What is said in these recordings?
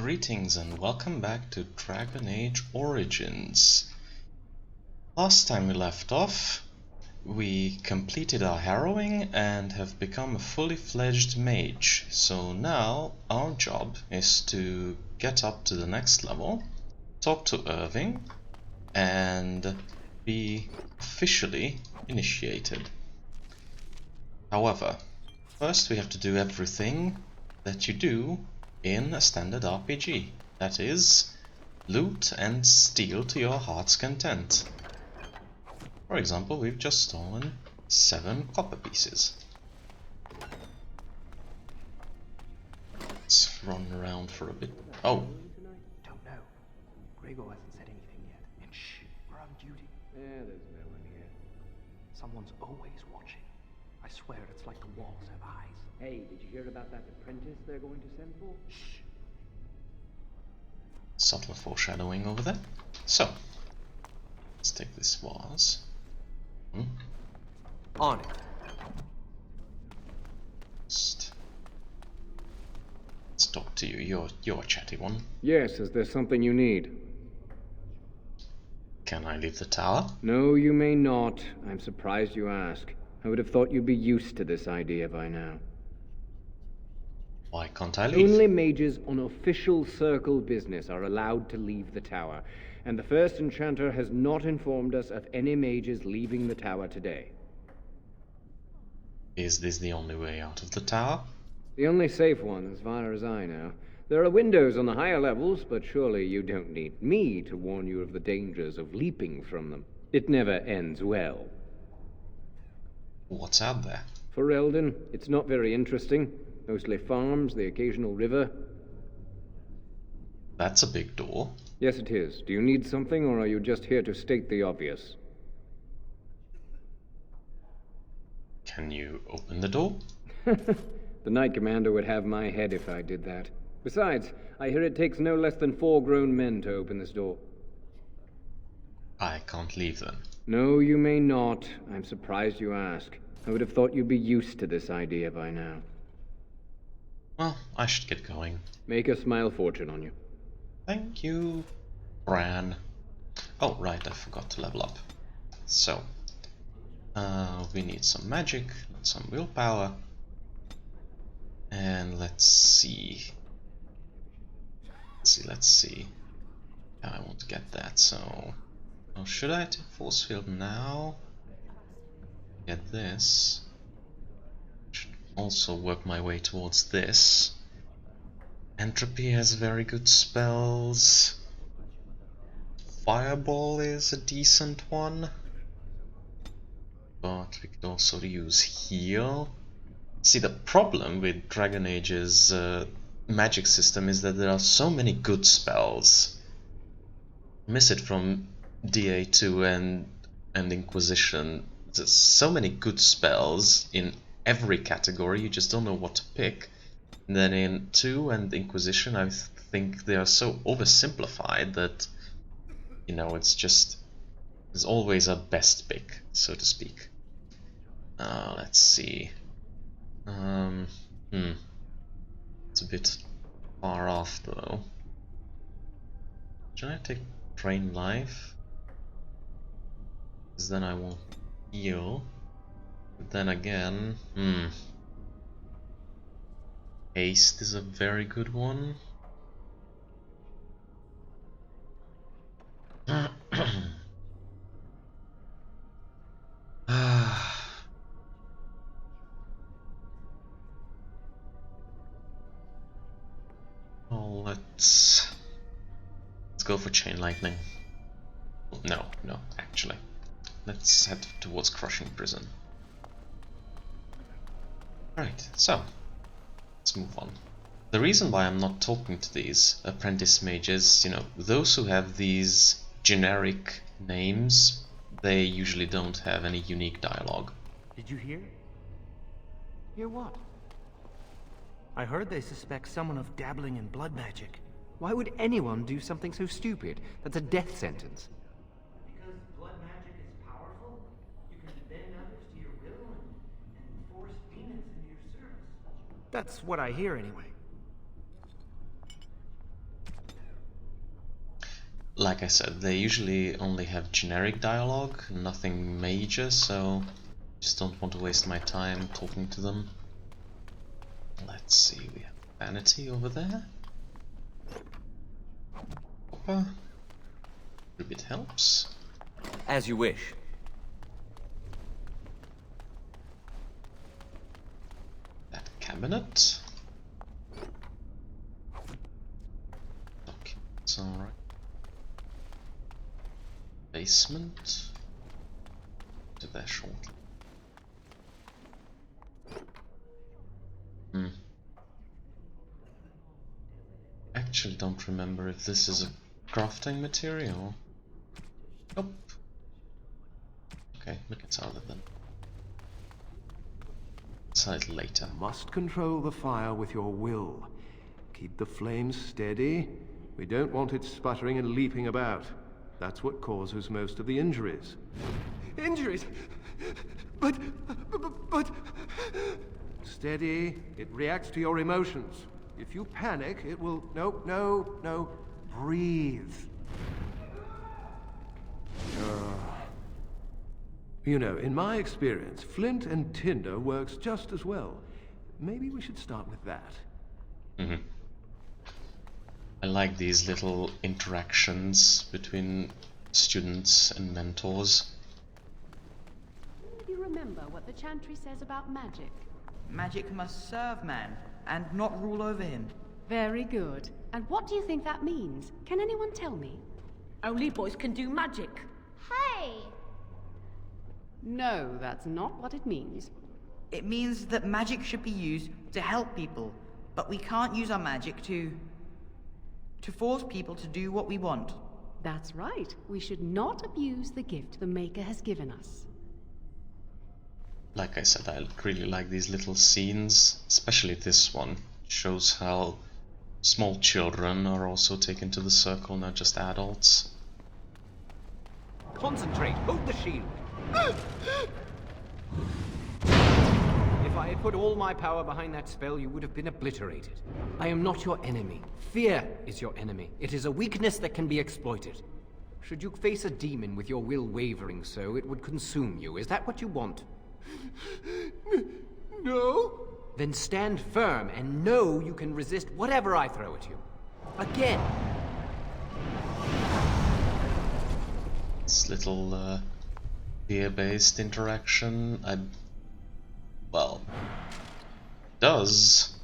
Greetings and welcome back to Dragon Age Origins. Last time we left off, we completed our harrowing and have become a fully fledged mage. So now our job is to get up to the next level, talk to Irving, and be officially initiated. However, first we have to do everything that you do in a standard RPG. That is, loot and steal to your heart's content. For example, we've just stolen 7 copper pieces. Let's run around for a bit. Oh! Don't know. Gregor hasn't said anything yet. And shh, we're on duty. Yeah, there's no one here. Someone's always watching. I swear it's like the walls have eyes. Hey, did you hear about that apprentice they're going to send for? Shh. Subtle foreshadowing over there. So, let's take this vase. On it. Let's talk to you. You're a chatty one. Yes, is there something you need? Can I leave the tower? No, you may not. I'm surprised you ask. I would have thought you'd be used to this idea by now. Why can't I leave? Only mages on official circle business are allowed to leave the tower, and the first enchanter has not informed us of any mages leaving the tower today. Is this the only way out of the tower? The only safe one, as far as I know. There are windows on the higher levels, but surely you don't need me to warn you of the dangers of leaping from them. It never ends well. What's out there? For Eldon, it's not very interesting. Mostly farms, the occasional river. That's a big door. Yes, it is. Do you need something, or are you just here to state the obvious? Can you open the door? The Knight Commander would have my head if I did that. Besides, I hear it takes no less than 4 grown men to open this door. I can't leave then. No, you may not. I'm surprised you ask. I would have thought you'd be used to this idea by now. Well, I should get going. Make a smile fortune on you. Thank you, Bran. Oh, right, I forgot to level up. So, we need some magic, some willpower, and let's see. Let's see. I won't get that, so... Oh, should I take force field now? Get this. Should also work my way towards this. Entropy has very good spells. Fireball is a decent one. But we could also use heal. See, the problem with Dragon Age's magic system is that there are so many good spells. Miss it from DA2 and Inquisition. There's so many good spells in every category, you just don't know what to pick. And then in 2 and Inquisition, I think they are so oversimplified that, you know, it's just... there's always a best pick, so to speak. Let's see. It's a bit far off though. Should I take Drain Life? Because then I won't heal. But then again, Haste is a very good one. Oh, let's go for Chain Lightning. No, actually. Let's head towards Crushing Prison. Alright, so let's move on. The reason why I'm not talking to these apprentice mages, you know, those who have these generic names, they usually don't have any unique dialogue. Did you hear? Hear what? I heard they suspect someone of dabbling in blood magic. Why would anyone do something so stupid? That's a death sentence. Because blood magic is powerful, you can bend others to your will and force demons into your service. That's what I hear anyway. like I said, they usually only have generic dialogue, nothing major, so just don't want to waste my time talking to them. Let's see, we have Vanity over there. Copper. If it helps. As you wish. That cabinet. Okay, it's alright. Basement. To there shortly. Actually don't remember if this is a crafting material. Nope. Okay, we can sell it then. Sell it later. Must control the fire with your will. Keep the flames steady. We don't want it sputtering and leaping about. That's what causes most of the injuries. Injuries? But... Steady. It reacts to your emotions. If you panic, it will... No. Breathe. You know, in my experience, flint and tinder works just as well. Maybe we should start with that. I like these little interactions between students and mentors. Do you remember what the chantry says about magic? Magic must serve man, and not rule over him. Very good. And what do you think that means? Can anyone tell me? Only boys can do magic. Hey! No, that's not what it means. It means that magic should be used to help people, but we can't use our magic to force people to do what we want. That's right. We should not abuse the gift the Maker has given us. Like I said, I really like these little scenes, especially this one. It shows how small children are also taken to the circle, not just adults. Concentrate. Hold the shield. If I had put all my power behind that spell, you would have been obliterated. I am not your enemy. Fear is your enemy. It is a weakness that can be exploited. Should you face a demon with your will wavering so, it would consume you. Is that what you want? No? Then stand firm and know you can resist whatever I throw at you. Again! This little fear-based interaction, well, does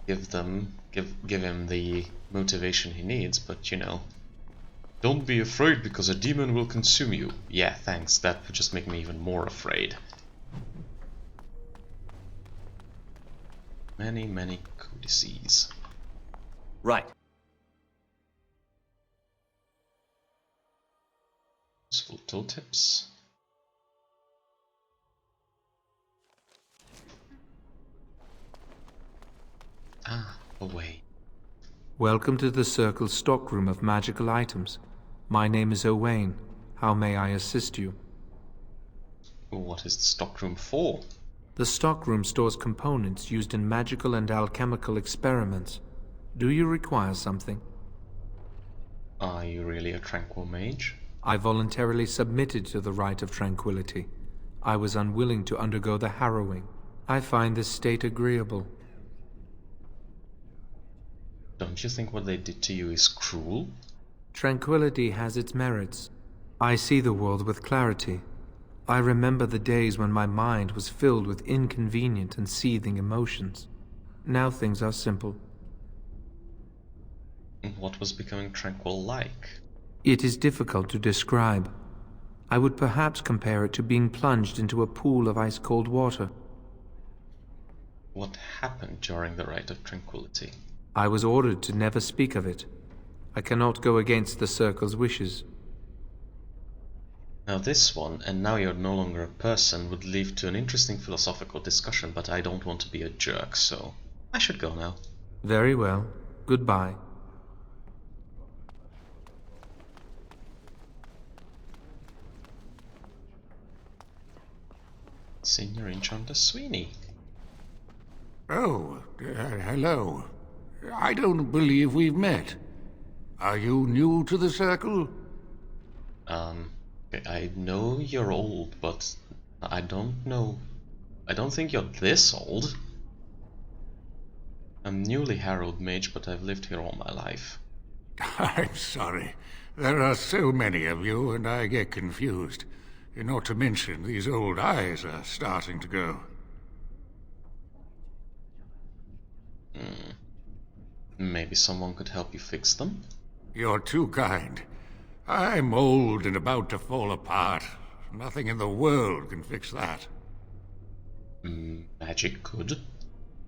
give him the motivation he needs, but you know, don't be afraid because a demon will consume you. Yeah, thanks, that would just make me even more afraid. Many codices. Right. Useful tooltips. Away. Welcome to the Circle's stockroom of magical items. My name is Qwinn. How may I assist you? What is the stockroom for? The stockroom stores components used in magical and alchemical experiments. Do you require something? Are you really a tranquil mage? I voluntarily submitted to the rite of tranquility. I was unwilling to undergo the harrowing. I find this state agreeable. Don't you think what they did to you is cruel? Tranquility has its merits. I see the world with clarity. I remember the days when my mind was filled with inconvenient and seething emotions. Now things are simple. What was becoming tranquil like? It is difficult to describe. I would perhaps compare it to being plunged into a pool of ice-cold water. What happened during the Rite of Tranquility? I was ordered to never speak of it. I cannot go against the Circle's wishes. Now this one, and now you're no longer a person, would lead to an interesting philosophical discussion, but I don't want to be a jerk, so I should go now. Very well. Goodbye. Senior Enchanter Sweeney. Oh, hello. I don't believe we've met. Are you new to the circle? I know you're old, but I don't know. I don't think you're this old. I'm newly Herald Mage, but I've lived here all my life. I'm sorry. There are so many of you, and I get confused. Not to mention, these old eyes are starting to go. Maybe someone could help you fix them? You're too kind. I'm old and about to fall apart. Nothing in the world can fix that. Magic could.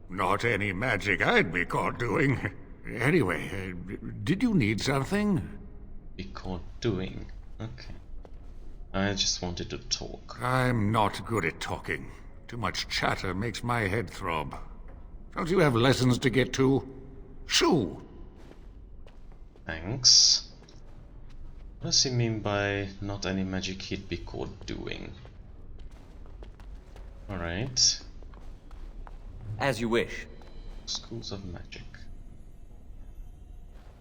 Not any magic I'd be caught doing. Anyway, did you need something? Be caught doing? Okay. I just wanted to talk. I'm not good at talking. Too much chatter makes my head throb. Don't you have lessons to get to? Shoo! Thanks. What does he mean by not any magic he'd be caught doing? Alright. As you wish. Schools of Magic.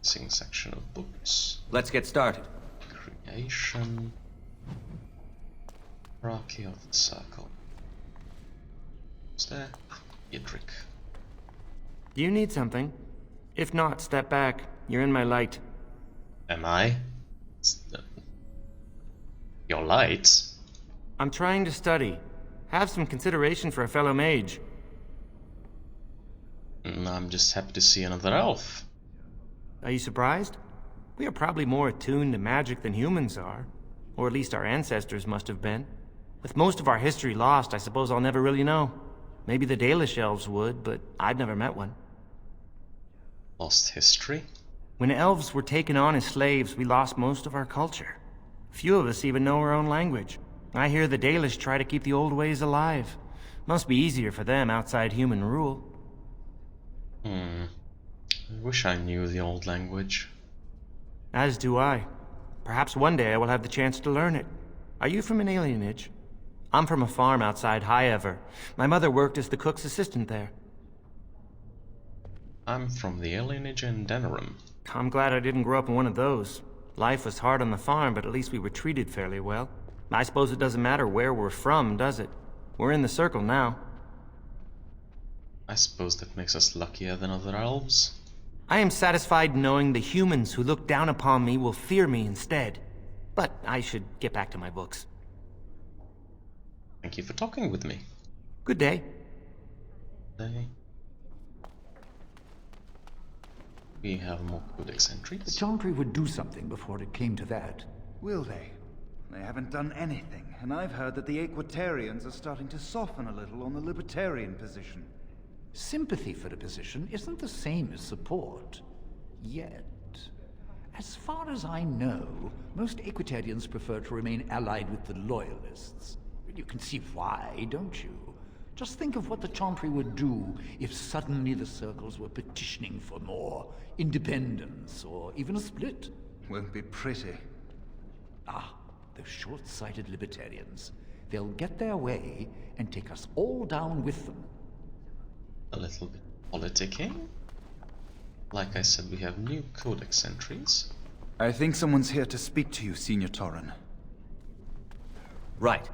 Missing section of books. Let's get started. Creation. Hierarchy of the Circle. What's there? Idric. You need something. If not, step back. You're in my light. Am I? Your light? I'm trying to study. Have some consideration for a fellow mage. I'm just happy to see another elf. Are you surprised? We are probably more attuned to magic than humans are. Or at least our ancestors must have been. With most of our history lost, I suppose I'll never really know. Maybe the Dalish elves would, but I've never met one. Lost history? When elves were taken on as slaves, we lost most of our culture. Few of us even know our own language. I hear the Dalish try to keep the old ways alive. Must be easier for them outside human rule. I wish I knew the old language. As do I. Perhaps one day I will have the chance to learn it. Are you from an alienage? I'm from a farm outside Highever. My mother worked as the cook's assistant there. I'm from the alienage in Denerim. I'm glad I didn't grow up in one of those. Life was hard on the farm, but at least we were treated fairly well. I suppose it doesn't matter where we're from, does it? We're in the circle now. I suppose that makes us luckier than other elves. I am satisfied knowing the humans who look down upon me will fear me instead. But I should get back to my books. Thank you for talking with me. Good day. We have more codex entries. The Chantry would do something before it came to that. Will they? They haven't done anything, and I've heard that the Equitarians are starting to soften a little on the Libertarian position. Sympathy for the position isn't the same as support. Yet. As far as I know, most Equitarians prefer to remain allied with the Loyalists. You can see why, don't you? Just think of what the Chantry would do if suddenly the Circles were petitioning for more independence, or even a split. Won't be pretty. Ah, those short-sighted Libertarians. They'll get their way and take us all down with them. A little bit politicking. Like I said, we have new codex entries. I think someone's here to speak to you, Senior Torren. Right.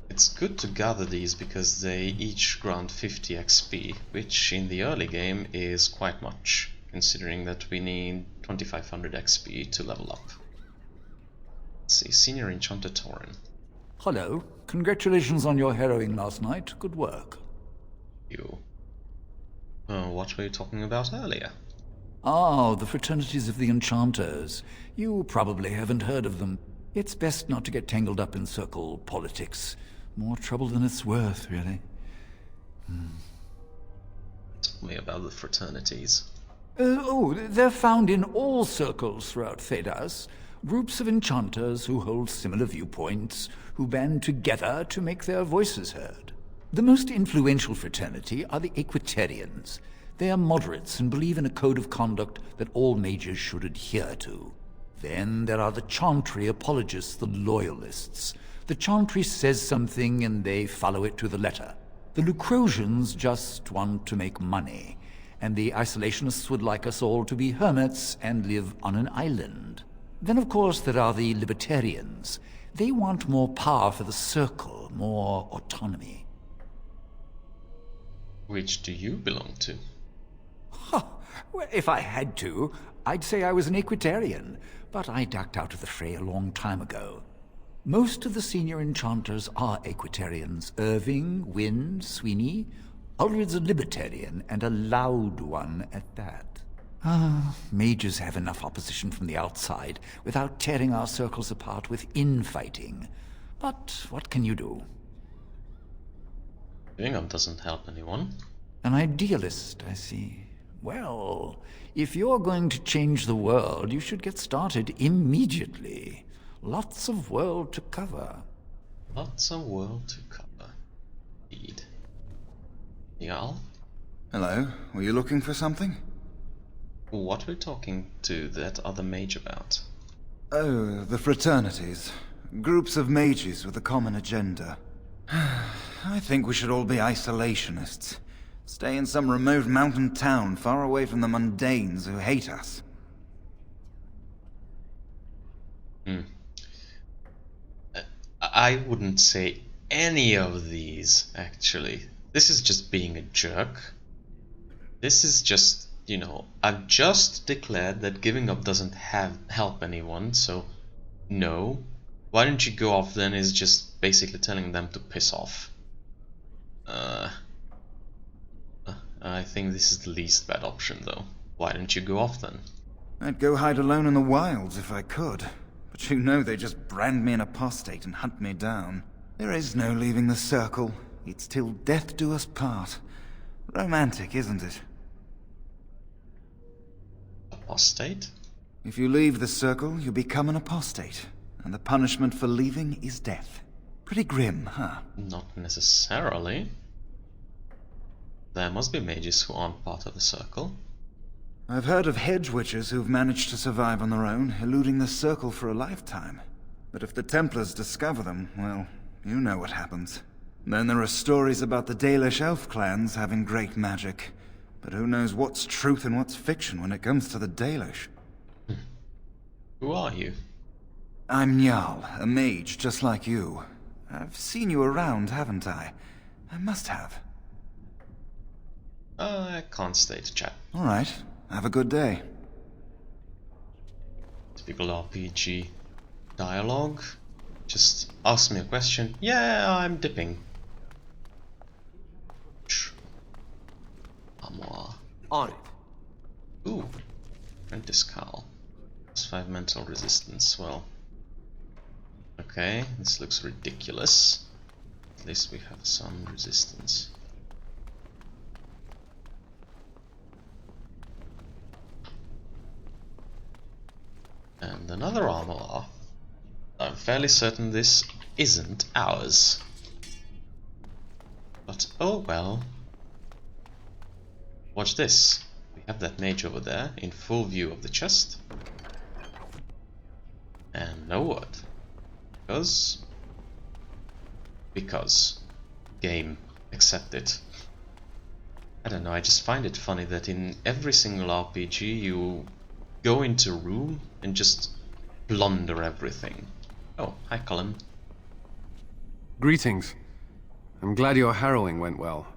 It's good to gather these because they each grant 50 XP, which in the early game is quite much, considering that we need 2500 XP to level up. Let's see, Senior Enchanter Torren. Hello. Congratulations on your harrowing last night. Good work. You. What were you talking about earlier? Ah, the fraternities of the Enchanters. You probably haven't heard of them. It's best not to get tangled up in circle politics. More trouble than it's worth, really. Tell me about the fraternities. They're found in all circles throughout Thedas. Groups of enchanters who hold similar viewpoints, who band together to make their voices heard. The most influential fraternity are the Equitarians. They are moderates and believe in a code of conduct that all mages should adhere to. Then there are the Chantry apologists, the Loyalists. The Chantry says something and they follow it to the letter. The Lucrosians just want to make money, and the isolationists would like us all to be hermits and live on an island. Then, of course, there are the libertarians. They want more power for the Circle, more autonomy. Which do you belong to? Well, if I had to, I'd say I was an Equitarian, but I ducked out of the fray a long time ago. Most of the senior enchanters are Equitarians. Irving, Qwinn, Sweeney. Ulrid's a libertarian, and a loud one at that. Mages have enough opposition from the outside without tearing our circles apart with infighting. But what can you do? Giving up doesn't help anyone. An idealist, I see. Well, if you're going to change the world, you should get started immediately. Lots of world to cover. Lots of world to cover. Indeed. Jarl? Hello, were you looking for something? What we're talking to that other mage about? Oh, the fraternities. Groups of mages with a common agenda. I think we should all be isolationists. Stay in some remote mountain town far away from the mundanes who hate us. I wouldn't say any of these, actually. This is just being a jerk. This is just, you know, I've just declared that giving up doesn't help anyone, so no. Why don't you go off then is just basically telling them to piss off. I think this is the least bad option though. Why don't you go off then? I'd go hide alone in the wilds if I could. But you know they just brand me an apostate and hunt me down. There is no leaving the Circle. It's till death do us part. Romantic, isn't it? Apostate? If you leave the Circle, you become an apostate. And the punishment for leaving is death. Pretty grim, huh? Not necessarily. There must be mages who aren't part of the Circle. I've heard of hedge witches who've managed to survive on their own, eluding the Circle for a lifetime. But if the Templars discover them, well, you know what happens. Then there are stories about the Dalish elf clans having great magic. But who knows what's truth and what's fiction when it comes to the Dalish? Who are you? I'm Jarl, a mage just like you. I've seen you around, haven't I? I must have. I can't state, chap. Alright, have a good day. Typical RPG dialogue. Just ask me a question. Yeah, I'm dipping. Armoire. On it. Ooh. Apprentice Cowl. +5 mental resistance. Well. Okay, this looks ridiculous. At least we have some resistance. And another armor. I'm fairly certain this isn't ours. But oh well. Watch this. We have that mage over there in full view of the chest. And no word. Because game, accept it. I don't know, I just find it funny that in every single RPG you go into a room and just plunder everything. Oh, hi Colin. Greetings. I'm glad your harrowing went well.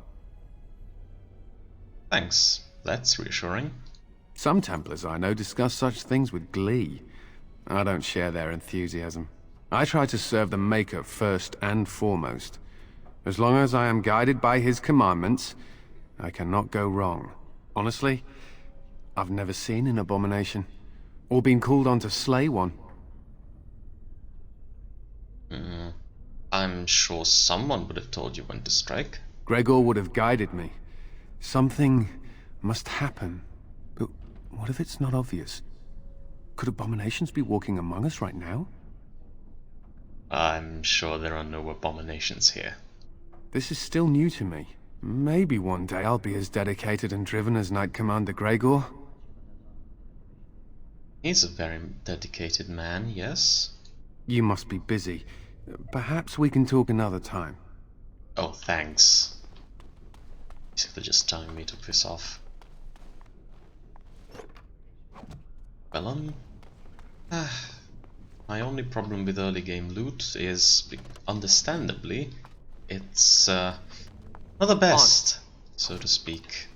Thanks, that's reassuring. Some Templars I know discuss such things with glee. I don't share their enthusiasm. I try to serve the Maker first and foremost. As long as I am guided by his commandments, I cannot go wrong. Honestly, I've never seen an abomination, or been called on to slay one. I'm sure someone would have told you when to strike. Gregor would have guided me. Something must happen. But what if it's not obvious? Could abominations be walking among us right now? I'm sure there are no abominations here. This is still new to me. Maybe one day I'll be as dedicated and driven as Knight Commander Gregor. He's a very dedicated man, yes? You must be busy. Perhaps we can talk another time. Oh, thanks. Basically just telling me to piss off. Vellum. My only problem with early game loot is, understandably, it's not the best, so to speak.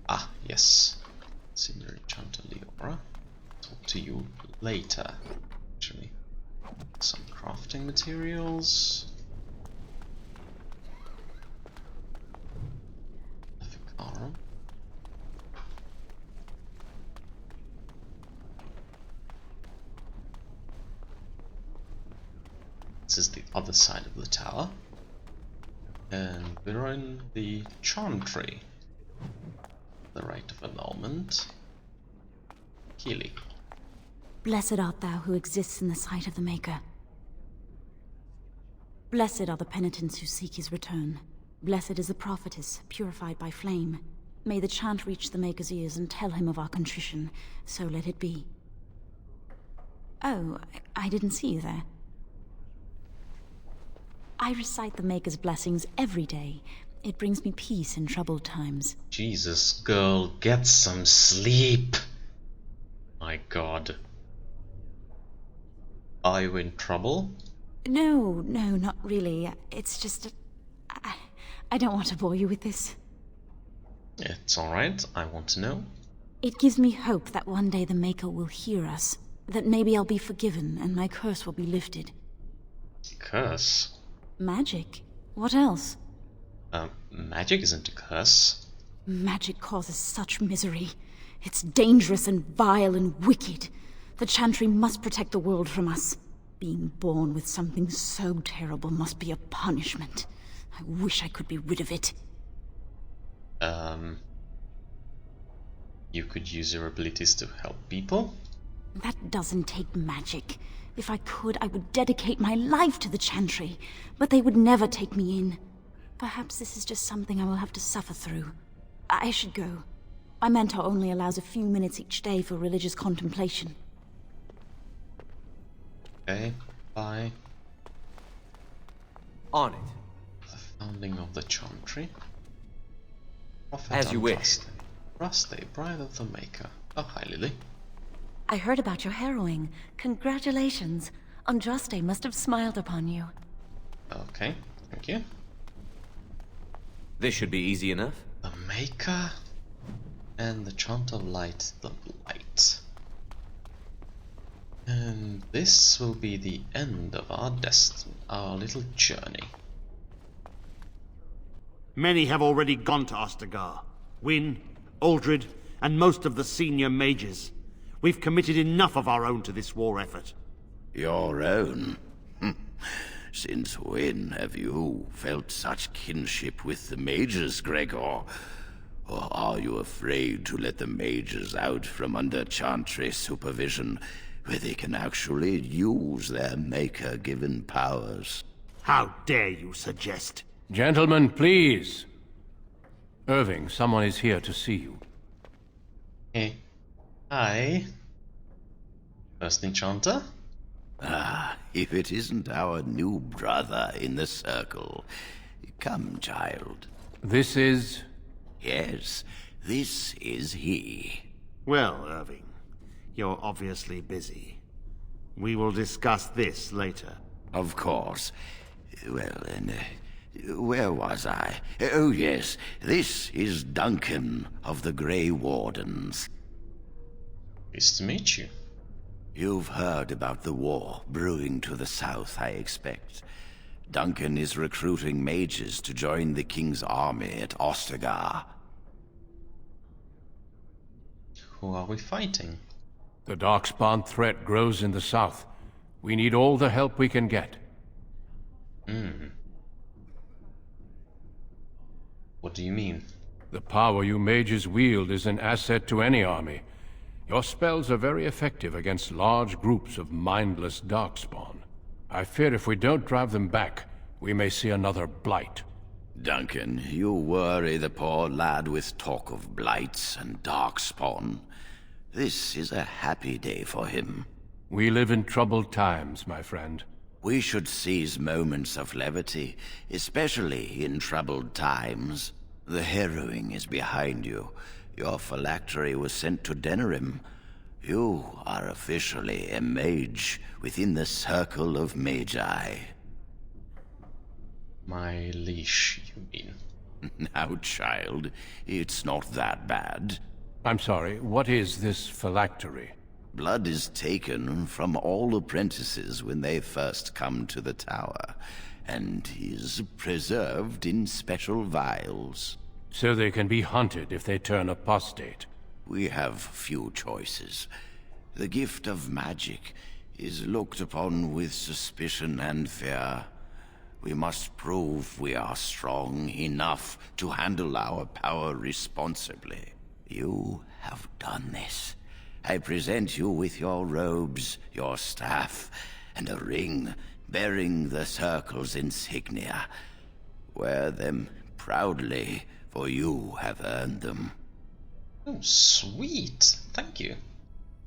Ah, yes. Senior Enchanter Leora. Talk to you later, actually. Some crafting materials. Aficarum. This is the other side of the tower. And we're in the Chantry. The Rite of Annulment. Keely. Blessed art thou who exists in the sight of the Maker. Blessed are the penitents who seek his return. Blessed is the prophetess, purified by flame. May the chant reach the Maker's ears and tell him of our contrition. So let it be. Oh, I didn't see you there. I recite the Maker's blessings every day. It brings me peace in troubled times. Jesus, girl, get some sleep. My God. Are you in trouble? No, not really. It's just... I don't want to bore you with this. It's alright, I want to know. It gives me hope that one day the Maker will hear us. That maybe I'll be forgiven and my curse will be lifted. Curse? Magic? What else? Magic isn't a curse. Magic causes such misery. It's dangerous and vile and wicked. The Chantry must protect the world from us. Being born with something so terrible must be a punishment. I wish I could be rid of it. You could use your abilities to help people? That doesn't take magic. If I could, I would dedicate my life to the Chantry, but they would never take me in. Perhaps this is just something I will have to suffer through. I should go. My mentor only allows a few minutes each day for religious contemplation. Okay, bye. On it. The founding of the Chantry. Prophet As you wish. Raste, bride of the Maker. Oh, hi, Lily. I heard about your harrowing. Congratulations. Andraste must have smiled upon you. Okay, thank you. This should be easy enough. The Maker and the Chant of Light, the Blight. And this will be the end of our little journey. Many have already gone to Ostagar. Qwinn, Aldred, and most of the senior mages. We've committed enough of our own to this war effort. Your own? Since when have you felt such kinship with the mages, Gregor? Or are you afraid to let the mages out from under Chantry supervision, where they can actually use their Maker-given powers? How dare you suggest? Gentlemen, please. Irving, someone is here to see you. Hey. Hi. First Enchanter? Ah, if it isn't our new brother in the circle. Come, child. This is... Yes, this is he. Well, Irving, you're obviously busy. We will discuss this later. Of course. Well, and where was I? Oh, yes, this is Duncan of the Grey Wardens. Pleased to meet you. You've heard about the war brewing to the south, I expect. Duncan is recruiting mages to join the King's army at Ostagar. Who are we fighting? The Darkspawn threat grows in the south. We need all the help we can get. What do you mean? The power you mages wield is an asset to any army. Your spells are very effective against large groups of mindless Darkspawn. I fear if we don't drive them back, we may see another blight. Duncan, you worry the poor lad with talk of blights and Darkspawn. This is a happy day for him. We live in troubled times, my friend. We should seize moments of levity, especially in troubled times. The harrowing is behind you. Your phylactery was sent to Denerim. You are officially a mage within the circle of magi. My leash, you mean? Now, child, it's not that bad. I'm sorry, what is this phylactery? Blood is taken from all apprentices when they first come to the tower, and is preserved in special vials. So they can be hunted if they turn apostate. We have few choices. The gift of magic is looked upon with suspicion and fear. We must prove we are strong enough to handle our power responsibly. You have done this. I present you with your robes, your staff, and a ring bearing the Circle's insignia. Wear them proudly, for you have earned them. Oh, sweet. Thank you.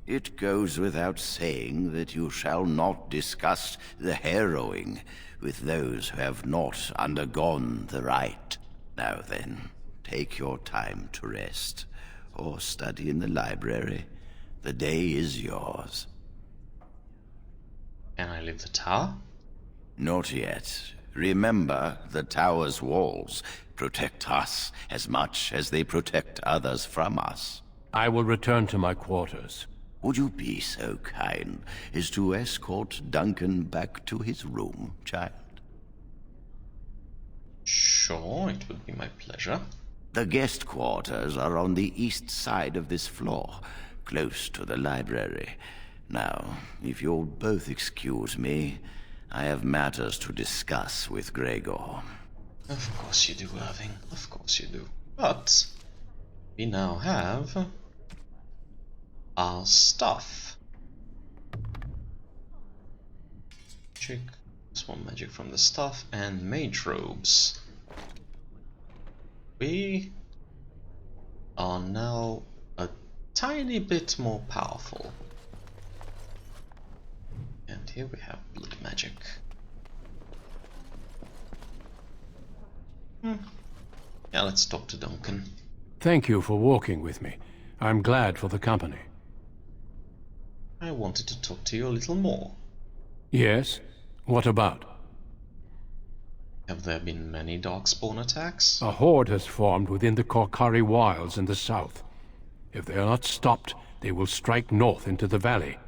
It goes without saying that you shall not discuss the harrowing with those who have not undergone the rite. Now then, take your time to rest, or study in the library. The day is yours. Can I leave the tower? Not yet. Remember, the tower's walls protect us as much as they protect others from us. I will return to my quarters. Would you be so kind as to escort Duncan back to his room, child? Sure, it would be my pleasure. The guest quarters are on the east side of this floor, close to the library. Now, if you'll both excuse me, I have matters to discuss with Gregor. Of course you do, Irving. Of course you do. But we now have our stuff. Check small magic from the stuff and mage robes. We are now a tiny bit more powerful. And here we have blood magic. Yeah, let's talk to Duncan. Thank you for walking with me. I'm glad for the company. I wanted to talk to you a little more. Yes? What about? Have there been many darkspawn attacks? A horde has formed within the Korkari wilds in the south. If they are not stopped, they will strike north into the valley.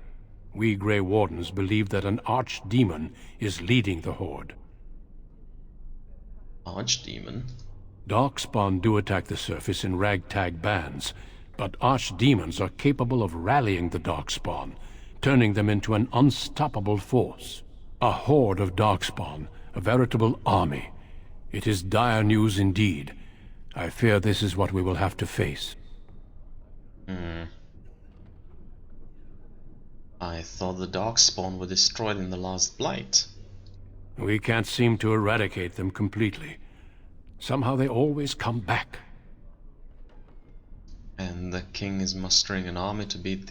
We Grey Wardens believe that an archdemon is leading the horde. Archdemon? Darkspawn do attack the surface in ragtag bands, but archdemons are capable of rallying the Darkspawn, turning them into an unstoppable force. A horde of Darkspawn, a veritable army. It is dire news indeed. I fear this is what we will have to face. I thought the Darkspawn were destroyed in the last Blight. We can't seem to eradicate them completely. Somehow they always come back. And the king is mustering an army to beat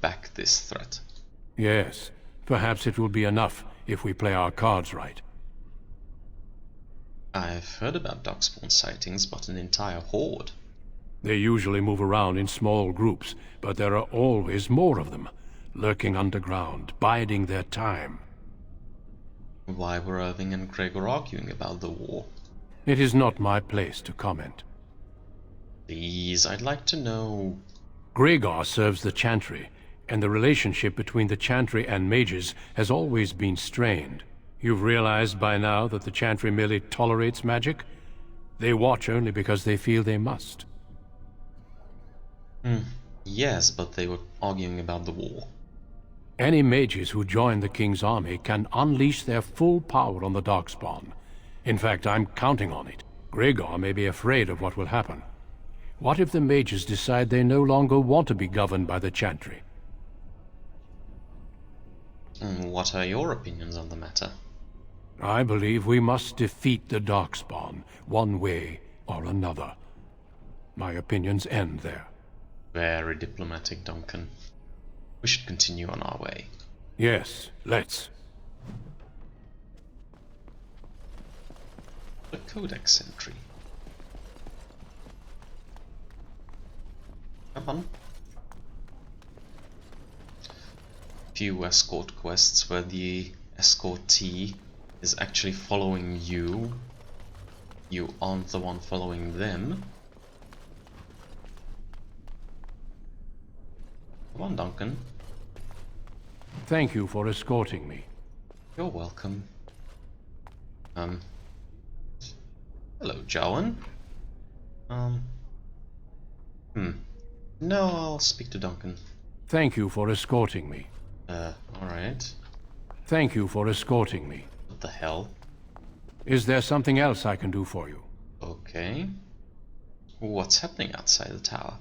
back this threat. Yes, perhaps it will be enough if we play our cards right. I've heard about Darkspawn sightings, but an entire horde. They usually move around in small groups, but there are always more of them, lurking underground, biding their time. Why were Irving and Gregor arguing about the war? It is not my place to comment. Please, I'd like to know... Gregor serves the Chantry, and the relationship between the Chantry and mages has always been strained. You've realized by now that the Chantry merely tolerates magic? They watch only because they feel they must. Yes, but they were arguing about the war. Any mages who join the King's army can unleash their full power on the Darkspawn. In fact, I'm counting on it. Gregor may be afraid of what will happen. What if the mages decide they no longer want to be governed by the Chantry? What are your opinions on the matter? I believe we must defeat the Darkspawn, one way or another. My opinions end there. Very diplomatic, Duncan. We should continue on our way. Yes, let's. The Codex entry. Have fun. Few escort quests where the escortee is actually following you. You aren't the one following them. Come on, Duncan. Thank you for escorting me. You're welcome. Hello, Jowan. No, I'll speak to Duncan. Thank you for escorting me. Alright. Thank you for escorting me. What the hell? Is there something else I can do for you? Okay. What's happening outside the tower?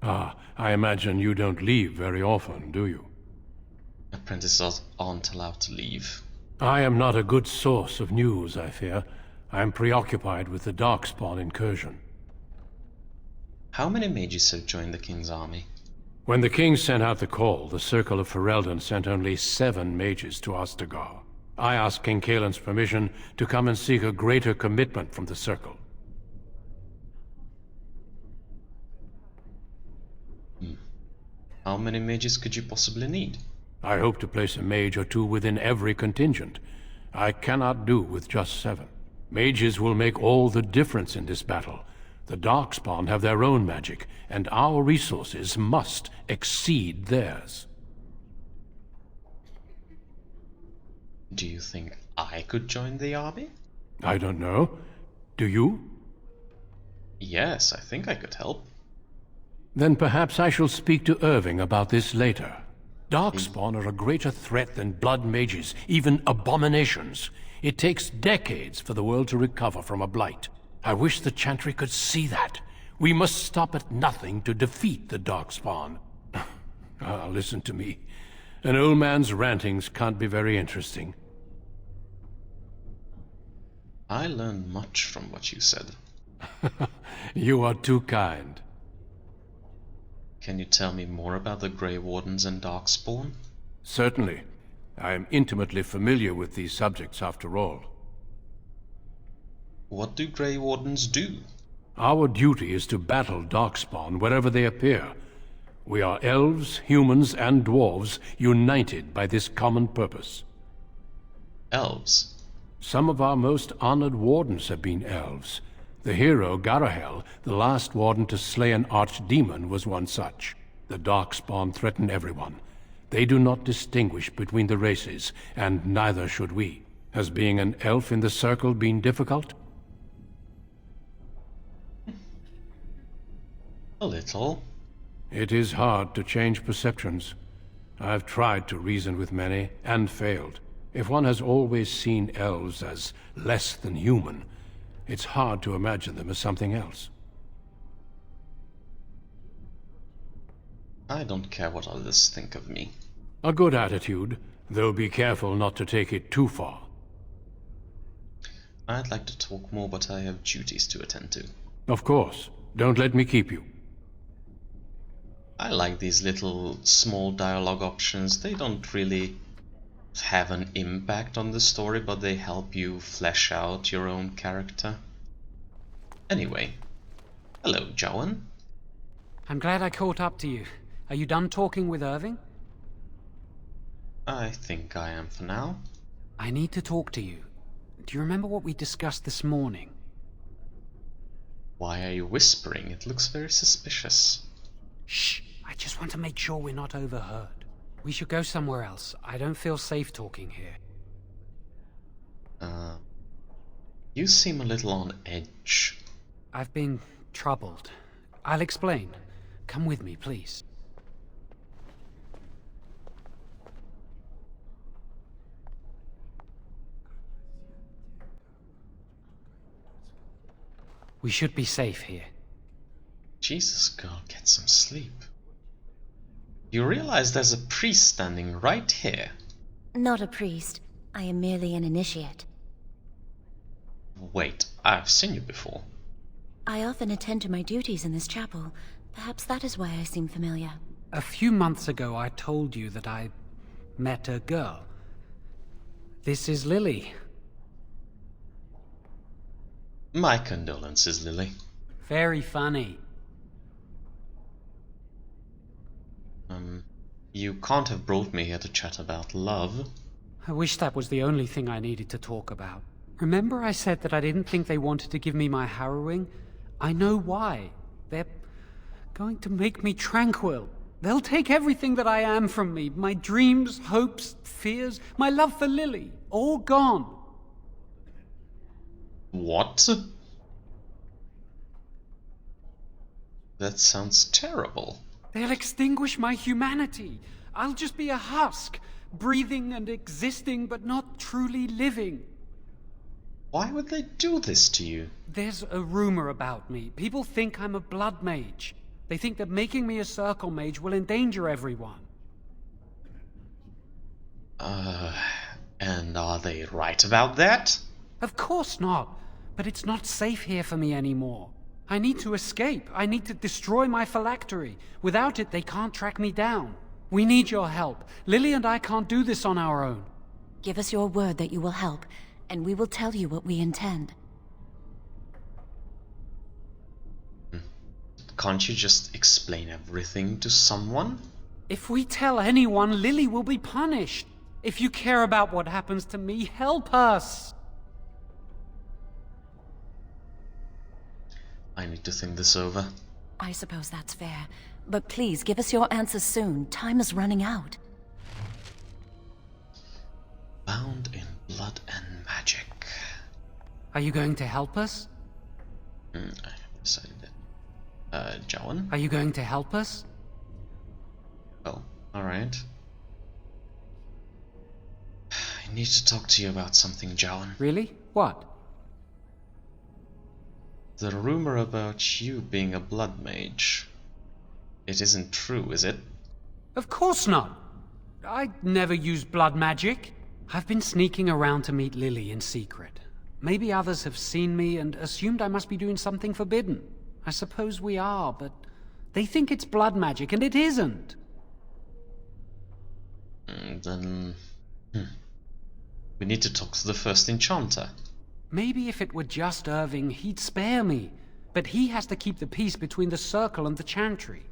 Ah, I imagine you don't leave very often, do you? Apprentices aren't allowed to leave. I am not a good source of news, I fear. I am preoccupied with the Darkspawn incursion. How many mages have joined the King's army? When the King sent out the call, the Circle of Ferelden sent only 7 mages to Ostagar. I asked King Kaelin's permission to come and seek a greater commitment from the Circle. How many mages could you possibly need? I hope to place a mage or 2 within every contingent. I cannot do with just 7. Mages will make all the difference in this battle. The Darkspawn have their own magic, and our resources must exceed theirs. Do you think I could join the army? I don't know. Do you? Yes, I think I could help. Then perhaps I shall speak to Irving about this later. Darkspawn are a greater threat than blood mages, even abominations. It takes decades for the world to recover from a blight. I wish the Chantry could see that. We must stop at nothing to defeat the Darkspawn. Listen to me. An old man's rantings can't be very interesting. I learned much from what you said. You are too kind. Can you tell me more about the Grey Wardens and Darkspawn? Certainly. I am intimately familiar with these subjects after all. What do Grey Wardens do? Our duty is to battle Darkspawn wherever they appear. We are elves, humans, and dwarves united by this common purpose. Elves? Some of our most honored wardens have been elves. The hero, Garahel, the last warden to slay an archdemon, was one such. The Darkspawn threaten everyone. They do not distinguish between the races, and neither should we. Has being an elf in the Circle been difficult? A little. It is hard to change perceptions. I've tried to reason with many, and failed. If one has always seen elves as less than human, it's hard to imagine them as something else. I don't care what others think of me. A good attitude, though be careful not to take it too far. I'd like to talk more, but I have duties to attend to. Of course. Don't let me keep you. I like these little small dialogue options. They don't really have an impact on the story, but they help you flesh out your own character. Anyway, hello, Jowan. I'm glad I caught up to you. Are you done talking with Irving? I think I am for now. I need to talk to you. Do you remember what we discussed this morning? Why are you whispering? It looks very suspicious. Shh! I just want to make sure we're not overheard. We should go somewhere else. I don't feel safe talking here. You seem a little on edge. I've been troubled. I'll explain. Come with me, please. We should be safe here. Jesus, girl, get some sleep. You realize there's a priest standing right here? Not a priest. I am merely an initiate. Wait, I've seen you before. I often attend to my duties in this chapel. Perhaps that is why I seem familiar. A few months ago, I told you that I met a girl. This is Lily. My condolences, Lily. Very funny. You can't have brought me here to chat about love. I wish that was the only thing I needed to talk about. Remember I said that I didn't think they wanted to give me my harrowing? I know why. They're going to make me tranquil. They'll take everything that I am from me. My dreams, hopes, fears, my love for Lily. All gone. What? That sounds terrible. They'll extinguish my humanity. I'll just be a husk, breathing and existing, but not truly living. Why would they do this to you? There's a rumor about me. People think I'm a blood mage. They think that making me a circle mage will endanger everyone. And are they right about that? Of course not. But it's not safe here for me anymore. I need to escape. I need to destroy my phylactery. Without it, they can't track me down. We need your help. Lily and I can't do this on our own. Give us your word that you will help, and we will tell you what we intend. Can't you just explain everything to someone? If we tell anyone, Lily will be punished. If you care about what happens to me, help us. I need to think this over. I suppose that's fair. But please, give us your answers soon. Time is running out. Bound in blood and magic. Are you going to help us? I have decided that. Qwinn? Are you going to help us? Oh, alright. I need to talk to you about something, Qwinn. Really? What? The rumor about you being a blood mage. It isn't true, is it? Of course not. I never used blood magic. I've been sneaking around to meet Lily in secret. Maybe others have seen me and assumed I must be doing something forbidden. I suppose we are, but they think it's blood magic, and it isn't. Then... we need to talk to the first enchanter. Maybe if it were just Irving, he'd spare me. But he has to keep the peace between the Circle and the Chantry.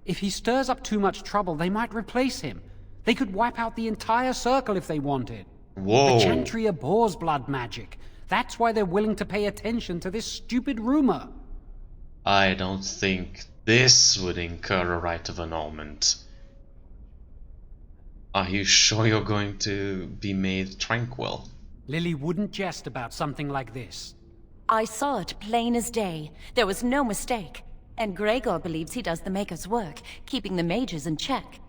If he stirs up too much trouble, they might replace him. They could wipe out the entire Circle if they wanted. Whoa. The Chantry abhors blood magic. That's why they're willing to pay attention to this stupid rumor. I don't think this would incur a right of annulment. Are you sure you're going to be made tranquil? Lily wouldn't jest about something like this. I saw it plain as day. There was no mistake. And Gregor believes he does the Maker's work, keeping the mages in check.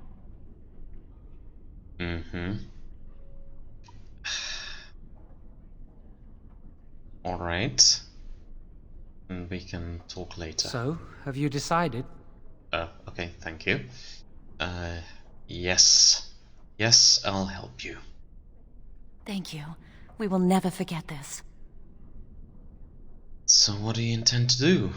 Alright. And we can talk later. So, have you decided? Okay, thank you. Yes. Yes, I'll help you. Thank you. We will never forget this. So what do you intend to do?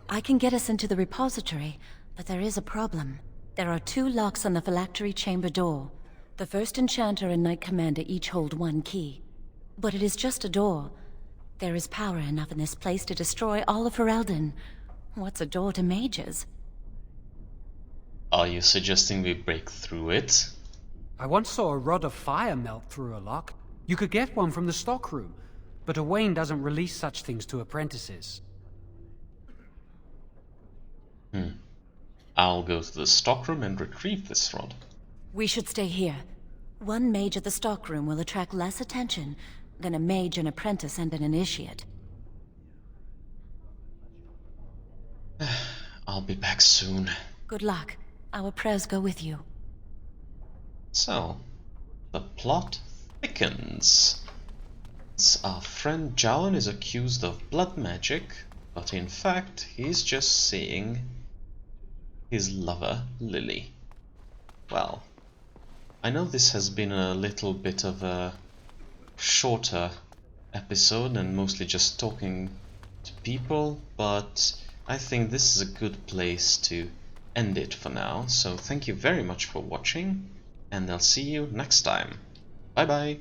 I can get us into the repository, but there is a problem. There are 2 locks on the phylactery chamber door. The first enchanter and knight commander each hold 1 key. But it is just a door. There is power enough in this place to destroy all of Ferelden. What's a door to mages? Are you suggesting we break through it? I once saw a rod of fire melt through a lock. You could get one from the stockroom, but Qwinn doesn't release such things to apprentices. I'll go to the stockroom and retrieve this rod. We should stay here. 1 mage at the stockroom will attract less attention than a mage, an apprentice, and an initiate. I'll be back soon. Good luck. Our prayers go with you. So, the plot thickens. Our friend Qwinn is accused of blood magic, but in fact he's just seeing his lover, Lily. Well, I know this has been a little bit of a shorter episode and mostly just talking to people, but I think this is a good place to end it for now. So thank you very much for watching, and I'll see you next time. Bye bye!